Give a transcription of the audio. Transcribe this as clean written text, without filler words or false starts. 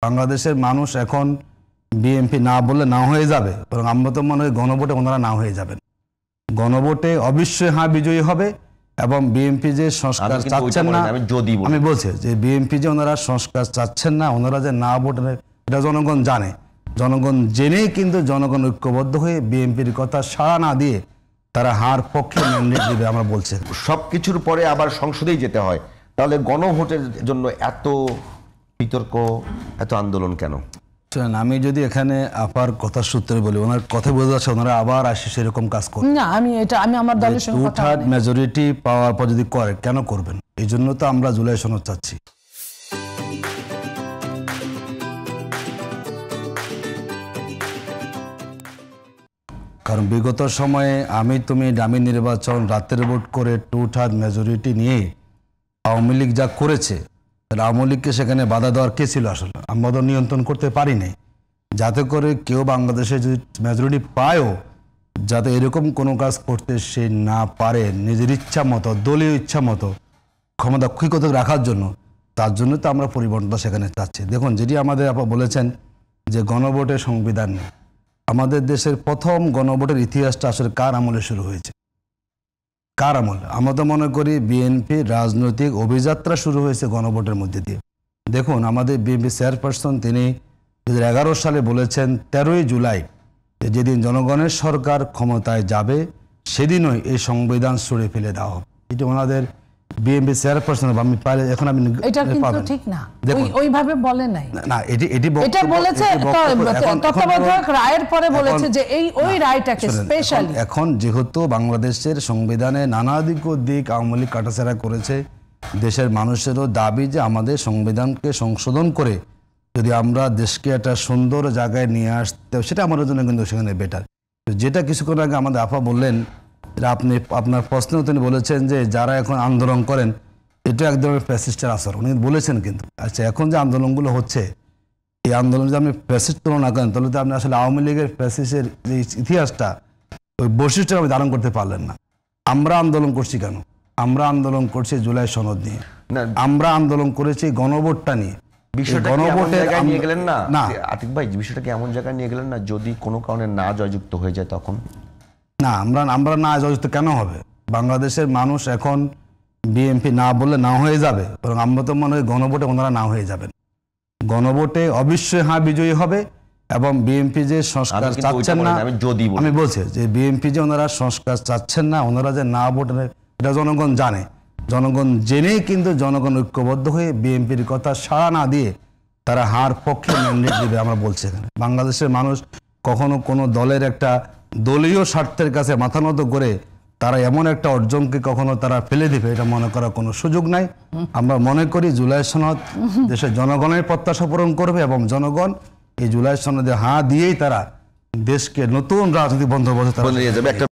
বাংলাদেশের মানুষ এখন বিএনপি না বললে না হয়ে যাবে, বরং আমরা তো মনে হয় গণভোটে ওনারা না হয়ে যাবেন। গণভোটে অবশ্যই হ্যাঁ বিজয়ী হবে এবং বিএনপি যে সংস্কার চাচ্ছেন না, আমি বলছি যে বিএনপি যে ওনারা সংস্কার চাচ্ছেন না, ওনারা যে না ভোটে, এটা জনগণ জানে। জনগণ জেনেই কিন্তু জনগণ ঐক্যবদ্ধ হয়ে বিএনপির কথা সাড়া না দিয়ে তারা হার পক্ষে ম্যান্ডেট দিবে আমরা বলছি। সবকিছুর পরে আবার সংসদেই যেতে হয়, তাহলে গণভোটের জন্য এত বিতর্ক, এত আন্দোলন কেন? আমি যদি এখানে আপার কথা সূত্রে বলি, ওনার কথা বোঝা যাচ্ছে ওনারা আবার আসে সেরকম কাজ করবেন না। আমি আমার দলের সঙ্গে কথা বলি, মেজরিটি পাওয়ার পর যদি করে কেন করবেন? এই জন্য তো আমরা জুলাই সনদ চাচ্ছি। কারণ বিগত সময়ে তুমি ডামি নির্বাচন রাতের ভোট করে 2/3 মেজরিটি নিয়ে আওয়ামী লীগ যা করেছে, আওয়ামী লীগকে সেখানে বাধা দেওয়ার কে ছিল? আসলে আমরা তো নিয়ন্ত্রণ করতে পারি নাই, যাতে করে কেউ বাংলাদেশে যদি মেজরিটি পায়ও যাতে এরকম কোনো কাজ করতে সে না পারে, নিজের ইচ্ছা মতো, দলীয় ইচ্ছা মতো ক্ষমতা ক্ষুণ্ণ রাখার জন্য। তার জন্য তো আমরা পরিবর্তনটা সেখানে চাচ্ছি। দেখুন, যেটি আমাদের আপা বলেছেন যে গণভোটের সংবিধান নেই, আমাদের দেশের প্রথম গণভোটের ইতিহাসটা আসলে কার আমলে শুরু হয়েছে? কার আমলে? আমরা তো মনে করি বিএনপির রাজনৈতিক অভিযাত্রা শুরু হয়েছে গণভোটের মধ্যে দিয়ে। দেখুন, আমাদের বিএনপি চেয়ারপারসন তিনি 2011 সালে বলেছেন 13ই জুলাই যেদিন জনগণের সরকার ক্ষমতায় যাবে সেদিনই এই সংবিধান ছুঁড়ে ফেলে দেওয়া হবে। এটি ওনাদের বিএনপি চেয়ারপারসন। আমি পারে এখন আমি এটা কিন্তু ঠিক না, ওইভাবে বলে নাই। না, এটা বলেছে তত্ত্বাবধায়ক রায়ের পরে বলেছে যে ওই রায়টাকে স্পেশালি। এখন যেহেতু বাংলাদেশের সংবিধানে নানা দিক আওয়ামী লীগ কাটাছেঁড়া করেছে, দেশের মানুষেরও দাবি যে আমাদের সংবিধানকে সংশোধন করে যদি আমরা দেশকে একটা সুন্দর জায়গায় নিয়ে আসতে, সেটা আমাদের জন্য কিন্তু সেখানে বেটার। যেটা কিছুক্ষণ আগে আমাদের আপা বললেন, আপনি আপনার প্রশ্নেও তিনি বলেছেন যে যারা এখন আন্দোলন করেন এটা এক ধরনের ফ্যাসিস্টের আসর, উনি বলেছেন। কিন্তু আচ্ছা, এখন যে আন্দোলনগুলো হচ্ছে, এই আন্দোলন যদি আপনি ফ্যাসিস্ট তুলনা করেন তাহলে তো আপনি আসলে আওয়ামী লীগের ফ্যাসিস্টের যে ইতিহাসটা, ওই বৈশিষ্ট্য আপনি ধারণ করতে পারলেন না। আমরা আন্দোলন করছি কেন? আমরা আন্দোলন করছি জুলাই সনদ নিয়ে, আমরা আন্দোলন করেছি গণভোটটা নিয়ে। যদি কোনো কারণে না জয়যুক্ত হয়ে যায় তখন? না, আমরা না জয়যুক্ত কেন হবে? বাংলাদেশের মানুষ এখন বিএনপি না বললে না হয়ে যাবে, বরং আমরা তো মনে হয় গণভোটে ওনারা না হয়ে যাবেন। গণভোটে অবশ্যই হ্যাঁ বিজয়ী হবে এবং বিএনপি যে সংস্কার চাচ্ছেন না, আমি বলছি যে বিএনপি যে ওনারা সংস্কার চাচ্ছেন না, ওনারা যে না ভোটে, এটা জনগণ জানে। জনগণ জেনেই কিন্তু জনগণ ঐক্যবদ্ধ হয়ে বিএনপির কথা সাড়া না দিয়ে তারা হার পক্ষে ম্যান্ডেট দিবে আমরা বলছি। এখানে বাংলাদেশের মানুষ কখনো কোনো দলের একটা দলীয় স্বার্থের কাছে মাথা নত করে তারা এমন একটা অর্জনকে কখনো তারা ফেলে দিবে, এটা মনে করার কোনো সুযোগ নাই। আমরা মনে করি জুলাই সনদ দেশের জনগণের প্রত্যাশা পূরণ করবে এবং জনগণ এই জুলাই সনদে হাঁ দিয়েই তারা দেশকে নতুন রাজনৈতিক বন্দোবস্ত নিয়ে যাবে। একটা